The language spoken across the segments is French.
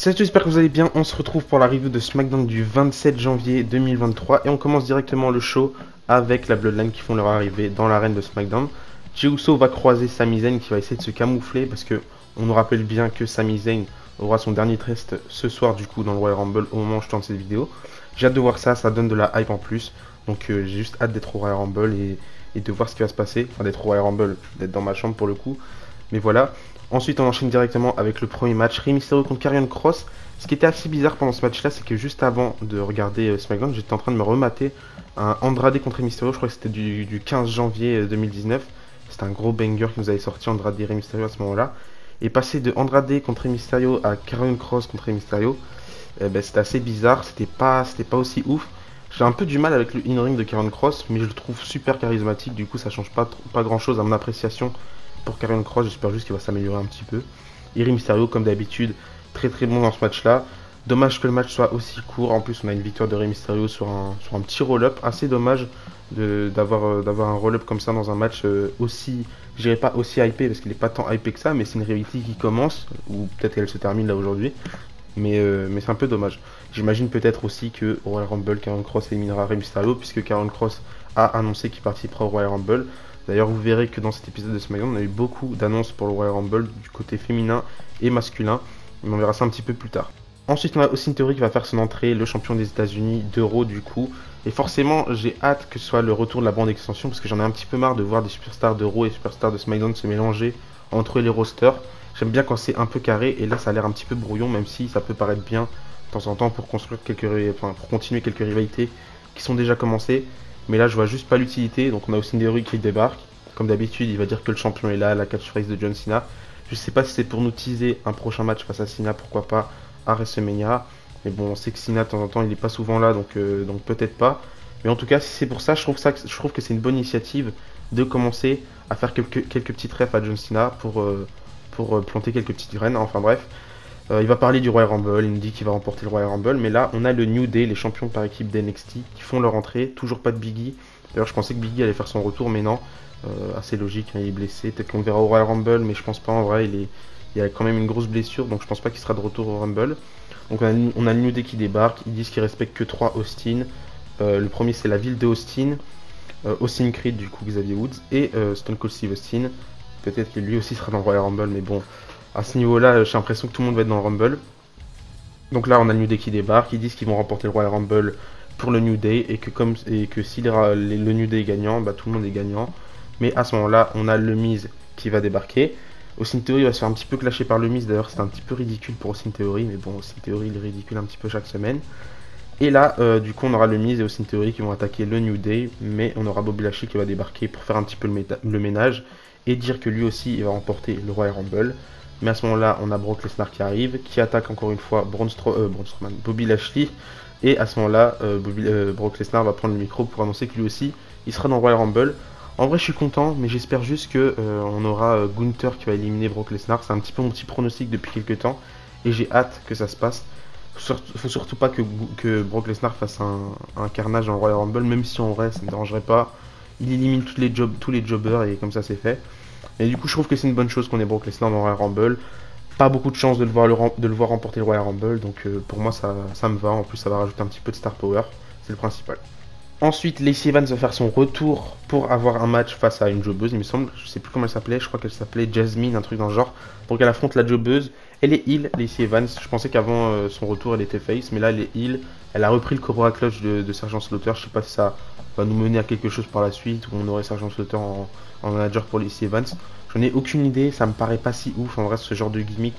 Salut, j'espère que vous allez bien. On se retrouve pour la review de SmackDown du 27 janvier 2023 et on commence directement le show avec la Bloodline qui font leur arrivée dans l'arène de SmackDown. Jey Uso va croiser Sami Zayn qui va essayer de se camoufler parce que on nous rappelle bien que Sami Zayn aura son dernier test ce soir du coup dans le Royal Rumble au moment où je tourne cette vidéo. J'ai hâte de voir ça, ça donne de la hype en plus. Donc j'ai juste hâte d'être au Royal Rumble et de voir ce qui va se passer. Enfin d'être au Royal Rumble, d'être dans ma chambre pour le coup. Mais voilà. Ensuite, on enchaîne directement avec le premier match, Rey Mysterio contre Karrion Kross. Ce qui était assez bizarre pendant ce match-là, c'est que juste avant de regarder SmackDown, j'étais en train de me remater un Andrade contre Rey Mysterio. Je crois que c'était du 15 janvier 2019. C'était un gros banger qui nous avait sorti Andrade et Rey Mysterio à ce moment-là. Et passer de Andrade contre Rey Mysterio à Karrion Kross contre Rey Mysterio, c'était assez bizarre. C'était pas aussi ouf. J'ai un peu du mal avec le in-ring de Karrion Kross, mais je le trouve super charismatique. Du coup, ça change pas grand-chose à mon appréciation pour Karrion Kross. J'espère juste qu'il va s'améliorer un petit peu. Et Rey Mysterio, comme d'habitude, très très bon dans ce match-là. Dommage que le match soit aussi court. En plus, on a une victoire de Rey Mysterio sur un petit roll-up. Assez dommage d'avoir un roll-up comme ça dans un match aussi, je dirais pas aussi hypé, parce qu'il n'est pas tant hypé que ça, mais c'est une rivalité qui commence, ou peut-être qu'elle se termine là aujourd'hui. Mais c'est un peu dommage. J'imagine peut-être aussi que au Royal Rumble, Karrion Kross éliminera Rey Mysterio, puisque Karrion Kross a annoncé qu'il participera au Royal Rumble. D'ailleurs, vous verrez que dans cet épisode de SmackDown, on a eu beaucoup d'annonces pour le Royal Rumble du côté féminin et masculin. Mais on verra ça un petit peu plus tard. Ensuite, on a Austin Theory qui va faire son entrée, le champion des États-Unis d'Euro du coup. Et forcément, j'ai hâte que ce soit le retour de la bande extension, parce que j'en ai un petit peu marre de voir des superstars d'Euro et superstars de SmackDown se mélanger entre les rosters. J'aime bien quand c'est un peu carré, et là ça a l'air un petit peu brouillon, même si ça peut paraître bien de temps en temps pour construire pour continuer quelques rivalités qui sont déjà commencées. Mais là, je vois juste pas l'utilité. Donc on a Austin Theory qui débarque. Comme d'habitude, il va dire que le champion est là, la catchphrase de John Cena. Je sais pas si c'est pour nous teaser un prochain match face à Cena, pourquoi pas à WrestleMania. Mais bon, on sait que Cena de temps en temps il est pas souvent là, donc peut-être pas. Mais en tout cas, si c'est pour ça, je trouve que c'est une bonne initiative de commencer à faire quelques petites refs à John Cena pour planter quelques petites graines. Enfin bref, il va parler du Royal Rumble, il nous dit qu'il va remporter le Royal Rumble. Mais là, on a le New Day, les champions par équipe d'NXT, qui font leur entrée. Toujours pas de Biggie. D'ailleurs, je pensais que Biggie allait faire son retour, mais non. Assez logique, hein, il est blessé. Peut-être qu'on le verra au Royal Rumble, mais je pense pas en vrai. Il a quand même une grosse blessure, donc je pense pas qu'il sera de retour au Rumble. Donc on a le New Day qui débarque. Ils disent qu'ils respectent que 3 Austin. Le premier, c'est la ville de Austin. Austin Creed, du coup, Xavier Woods. Et Stone Cold Steve Austin. Peut-être que lui aussi sera dans le Royal Rumble, mais bon, à ce niveau-là, j'ai l'impression que tout le monde va être dans le Rumble. Donc là, on a le New Day qui débarque. Ils disent qu'ils vont remporter le Royal Rumble pour le New Day et que si le New Day est gagnant, bah, tout le monde est gagnant. Mais à ce moment-là, on a le Miz qui va débarquer. Austin Theory va se faire un petit peu clasher par le Miz. D'ailleurs, c'est un petit peu ridicule pour Austin Theory, mais bon, Austin Theory il est ridicule un petit peu chaque semaine. Et là, du coup, on aura le Miz et Austin Theory qui vont attaquer le New Day, mais on aura Bobby Lashley qui va débarquer pour faire un petit peu le ménage et dire que lui aussi il va remporter le Royal Rumble. Mais à ce moment-là, on a Brock Lesnar qui arrive, qui attaque encore une fois Bobby Lashley. Et à ce moment-là, Brock Lesnar va prendre le micro pour annoncer que lui aussi, il sera dans le Royal Rumble. En vrai, je suis content, mais j'espère juste que on aura Gunther qui va éliminer Brock Lesnar. C'est un petit peu mon petit pronostic depuis quelques temps, et j'ai hâte que ça se passe. Faut surtout pas que Brock Lesnar fasse un carnage dans le Royal Rumble, même si en vrai, ça ne me dérangerait pas. Il élimine tous les jobbers, et comme ça, c'est fait. Et du coup, je trouve que c'est une bonne chose qu'on ait Brock Lesnar dans le Royal Rumble. Pas beaucoup de chance de le voir remporter le Royal Rumble, donc pour moi, ça me va. En plus, ça va rajouter un petit peu de star power, c'est le principal. Ensuite, Lacey Evans va faire son retour pour avoir un match face à une jobbeuse, il me semble. Je sais plus comment elle s'appelait, je crois qu'elle s'appelait Jasmine, un truc dans le genre. Donc elle affronte la jobbeuse. Elle est heal, Lacey Evans. Je pensais qu'avant son retour, elle était face, mais là elle est heal. Elle a repris le Cobra Clutch de Sergeant Slaughter. Je sais pas si ça va nous mener à quelque chose par la suite, où on aurait Sergeant Slaughter en manager pour Lacey Evans. J'en ai aucune idée, ça me paraît pas si ouf en vrai ce genre de gimmick.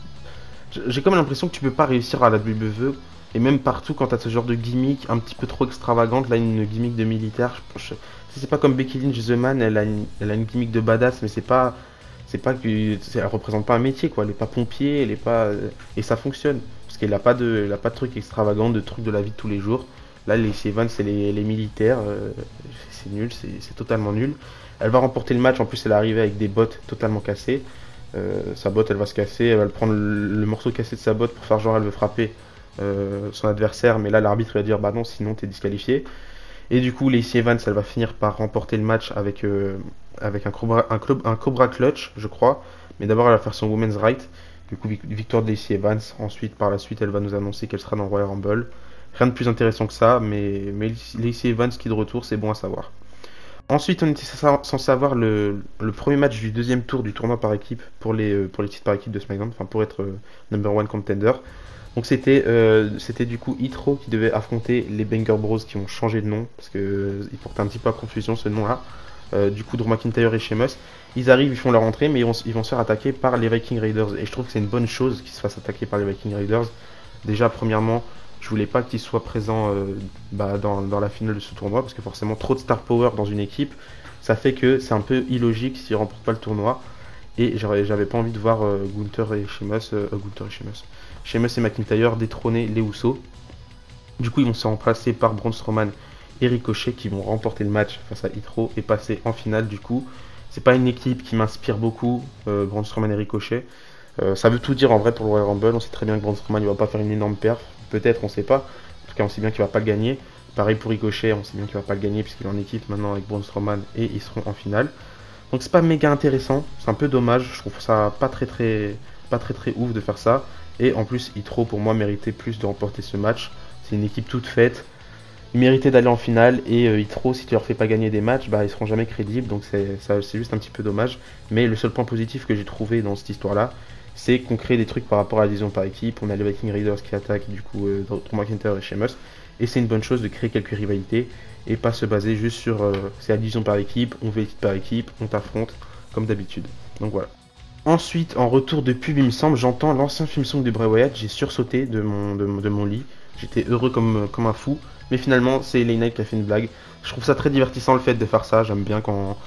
J'ai comme l'impression que tu peux pas réussir à la WWE. Et même partout, quand t'as ce genre de gimmick un petit peu trop extravagante, là, une gimmick de militaire, c'est pas comme Becky Lynch, The Man, elle a une gimmick de badass, mais elle représente pas un métier, quoi. Elle est pas pompier, elle est pas, et ça fonctionne. Parce qu'elle elle a pas de trucs extravagants, de trucs de la vie de tous les jours. Là, les Evans, c'est les militaires, c'est nul, c'est totalement nul. Elle va remporter le match, en plus, elle est arrivée avec des bottes totalement cassées. Sa botte, elle va se casser, elle va prendre le morceau cassé de sa botte pour faire genre elle veut frapper son adversaire, mais là l'arbitre va dire bah non, sinon t'es disqualifié. Et du coup, Lacey Evans, elle va finir par remporter le match avec un Cobra Clutch, je crois. Mais d'abord, elle va faire son Women's Right. Du coup, victoire de Lacey Evans. Ensuite, par la suite, elle va nous annoncer qu'elle sera dans Royal Rumble. Rien de plus intéressant que ça, mais Lacey Evans qui est de retour, c'est bon à savoir. Ensuite, on était censé avoir le premier match du deuxième tour du tournoi par équipe pour les titres par équipe de SmackDown, enfin pour être number one contender. Donc c'était du coup Hitro qui devait affronter les Banger Bros qui ont changé de nom parce que ils portaient un petit peu à confusion ce nom-là. Du coup, Drew McIntyre et Sheamus, ils arrivent, ils font leur entrée, mais ils vont se faire attaquer par les Viking Raiders. Et je trouve que c'est une bonne chose qu'ils se fassent attaquer par les Viking Raiders. Déjà, premièrement, je voulais pas qu'ils soient présents dans la finale de ce tournoi parce que forcément, trop de star power dans une équipe, ça fait que c'est un peu illogique s'ils remportent pas le tournoi. Et j'avais pas envie de voir Gunther et Sheamus et McIntyre détrôner les Usos. Du coup, ils vont se remplacer par Braun Strowman et Ricochet qui vont remporter le match face à Hitro et passer en finale. Du coup, c'est pas une équipe qui m'inspire beaucoup, Braun Strowman et Ricochet. Ça veut tout dire en vrai pour le Royal Rumble. On sait très bien que Braun Strowman il va pas faire une énorme perf. Peut-être, on sait pas. En tout cas, on sait bien qu'il va pas le gagner. Pareil pour Ricochet, on sait bien qu'il va pas le gagner puisqu'il est en équipe maintenant avec Braun Strowman et ils seront en finale. Donc c'est pas méga intéressant, c'est un peu dommage. Je trouve ça pas très ouf de faire ça. Et en plus, Hitro pour moi méritait plus de remporter ce match. C'est une équipe toute faite. Ils méritaient d'aller en finale et Hitro, si tu leur fais pas gagner des matchs, bah ils seront jamais crédibles. Donc c'est juste un petit peu dommage. Mais le seul point positif que j'ai trouvé dans cette histoire-là, c'est qu'on crée des trucs par rapport à la division par équipe. On a les Viking Raiders qui attaquent du coup Drew McIntyre et Sheamus. Et c'est une bonne chose de créer quelques rivalités et pas se baser juste sur c'est la division par équipe, on fait les titres par équipe, on t'affronte comme d'habitude. Donc voilà. Ensuite, en retour de pub, il me semble, j'entends l'ancien film song de Bray Wyatt. J'ai sursauté de mon lit. J'étais heureux comme un fou. Mais finalement, c'est LA Knight qui a fait une blague. Je trouve ça très divertissant le fait de faire ça. J'aime bien quand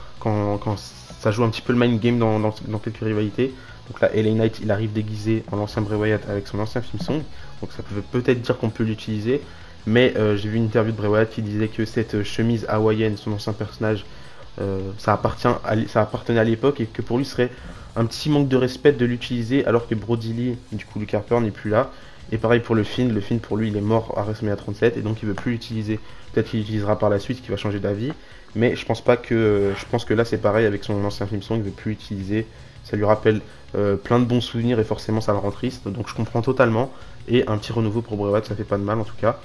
ça joue un petit peu le mind game dans quelques rivalités. Donc là, LA Knight, il arrive déguisé en l'ancien Bray Wyatt avec son ancien film song. Donc ça peut peut-être dire qu'on peut l'utiliser. Mais j'ai vu une interview de Bray Wyatt qui disait que cette chemise hawaïenne, son ancien personnage, ça appartenait à l'époque et que pour lui ce serait un petit manque de respect de l'utiliser alors que Brody Lee, du coup Luke Harper, n'est plus là. Et pareil pour le Finn pour lui il est mort à WrestleMania 37 et donc il veut plus l'utiliser. Peut-être qu'il l'utilisera par la suite, qu'il va changer d'avis. Mais je pense que là c'est pareil avec son ancien film son, il veut plus l'utiliser. Ça lui rappelle plein de bons souvenirs et forcément ça le rend triste. Donc je comprends totalement. Et un petit renouveau pour Bray Wyatt, ça fait pas de mal en tout cas.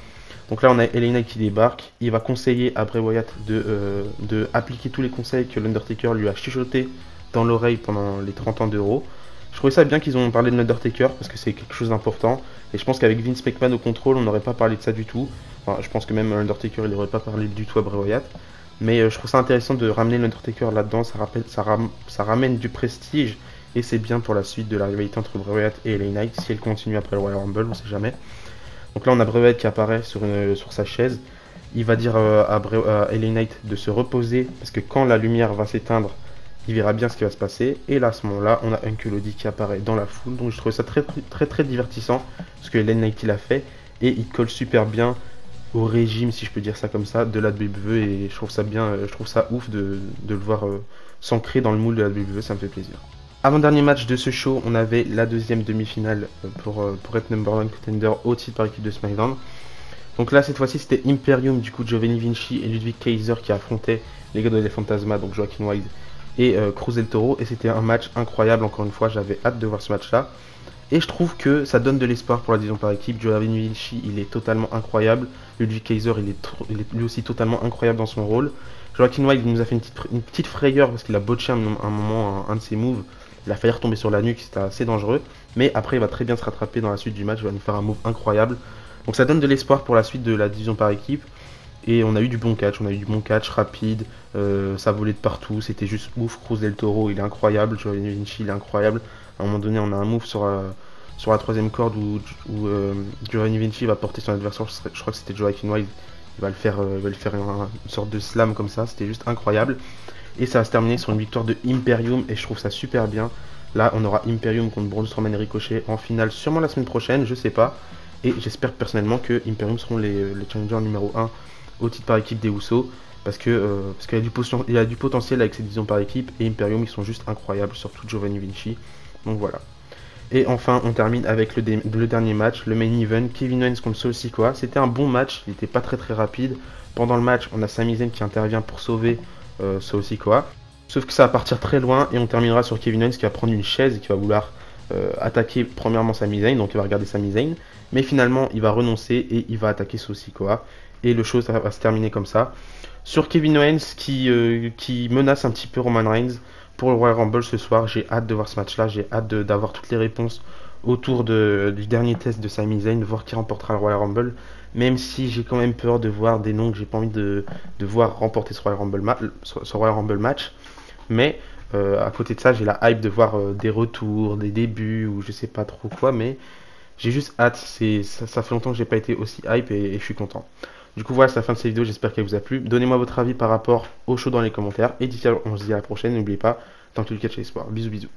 Donc là on a LA Knight qui débarque, il va conseiller à Bray Wyatt de appliquer tous les conseils que l'Undertaker lui a chuchoté dans l'oreille pendant les 30 ans d'Euro. Je trouvais ça bien qu'ils ont parlé de l'Undertaker parce que c'est quelque chose d'important. Et je pense qu'avec Vince McMahon au contrôle, on n'aurait pas parlé de ça du tout. Enfin, je pense que même l'Undertaker, il n'aurait pas parlé du tout à Bray Wyatt. Mais je trouve ça intéressant de ramener l'Undertaker là-dedans, ça ramène du prestige. Et c'est bien pour la suite de la rivalité entre Bray Wyatt et LA Knight, si elle continue après le Royal Rumble, on sait jamais. Donc là on a Bray Wyatt qui apparaît sur sa chaise. Il va dire à LA Knight de se reposer parce que quand la lumière va s'éteindre, il verra bien ce qui va se passer. Et là à ce moment-là, on a Uncle Lodi qui apparaît dans la foule. Donc je trouvais ça très divertissant ce que LA Knight il a fait. Et il colle super bien au régime, si je peux dire ça comme ça, de la WWE. Et je trouve ça bien, je trouve ça ouf de le voir s'ancrer dans le moule de la WWE, ça me fait plaisir. Avant-dernier match de ce show, on avait la deuxième demi-finale pour être number one contender au titre par équipe de SmackDown. Donc là, cette fois-ci, c'était Imperium, du coup, Giovanni Vinci et Ludwig Kaiser qui affrontaient les gars de Les Fantasma, donc Joaquin Wilde et Cruz del Toro. Et c'était un match incroyable, encore une fois, j'avais hâte de voir ce match-là. Et je trouve que ça donne de l'espoir pour la division par équipe. Giovanni Vinci, il est totalement incroyable. Ludwig Kaiser, il est lui aussi totalement incroyable dans son rôle. Joaquin Wilde, il nous a fait une petite frayeur parce qu'il a botché un moment un de ses moves. Il a failli retomber sur la nuque, c'était assez dangereux. Mais après, il va très bien se rattraper dans la suite du match. Il va nous faire un move incroyable. Donc ça donne de l'espoir pour la suite de la division par équipe. Et on a eu du bon catch. On a eu du bon catch rapide. Ça volait de partout. C'était juste ouf. Cruz del Toro, il est incroyable. Giovanni Vinci, il est incroyable. À un moment donné, on a un move sur la troisième corde où Giovanni Vinci va porter son adversaire. Je crois que c'était Joaquin Wilde. Il va le faire une sorte de slam comme ça. C'était juste incroyable. Et ça va se terminer sur une victoire de Imperium et je trouve ça super bien. Là on aura Imperium contre Braun Strowman et Ricochet en finale sûrement la semaine prochaine, je sais pas. Et j'espère personnellement que Imperium seront les challengers numéro 1 au titre par équipe des Usos. Parce qu'il y a du potentiel avec cette division par équipe et Imperium ils sont juste incroyables, surtout Giovanni Vinci. Donc voilà. Et enfin on termine avec le dernier match, le main event, Kevin Owens contre Solo Sikoa. C'était un bon match, il n'était pas très rapide. Pendant le match on a Sami Zayn qui intervient pour sauver Solo Sikoa. Sauf que ça va partir très loin et on terminera sur Kevin Owens qui va prendre une chaise et qui va vouloir attaquer premièrement Sami Zayn, donc il va regarder Sami Zayn, mais finalement il va renoncer et il va attaquer Sikoa. Et le show ça va se terminer comme ça. Sur Kevin Owens qui menace un petit peu Roman Reigns pour le Royal Rumble ce soir, j'ai hâte de voir ce match là, j'ai hâte d'avoir toutes les réponses autour du dernier test de Sami Zayn, voir qui remportera le Royal Rumble, même si j'ai quand même peur de voir des noms que j'ai pas envie de voir remporter ce Royal Rumble match. Mais à côté de ça, j'ai la hype de voir des retours, des débuts ou je sais pas trop quoi, mais j'ai juste hâte. Ça fait longtemps que j'ai pas été aussi hype et je suis content. Du coup, voilà, c'est la fin de cette vidéo. J'espère qu'elle vous a plu. Donnez-moi votre avis par rapport au show dans les commentaires. Et d'ici là, on se dit à la prochaine. N'oubliez pas, tant que le catch est espoir. Bisous, bisous.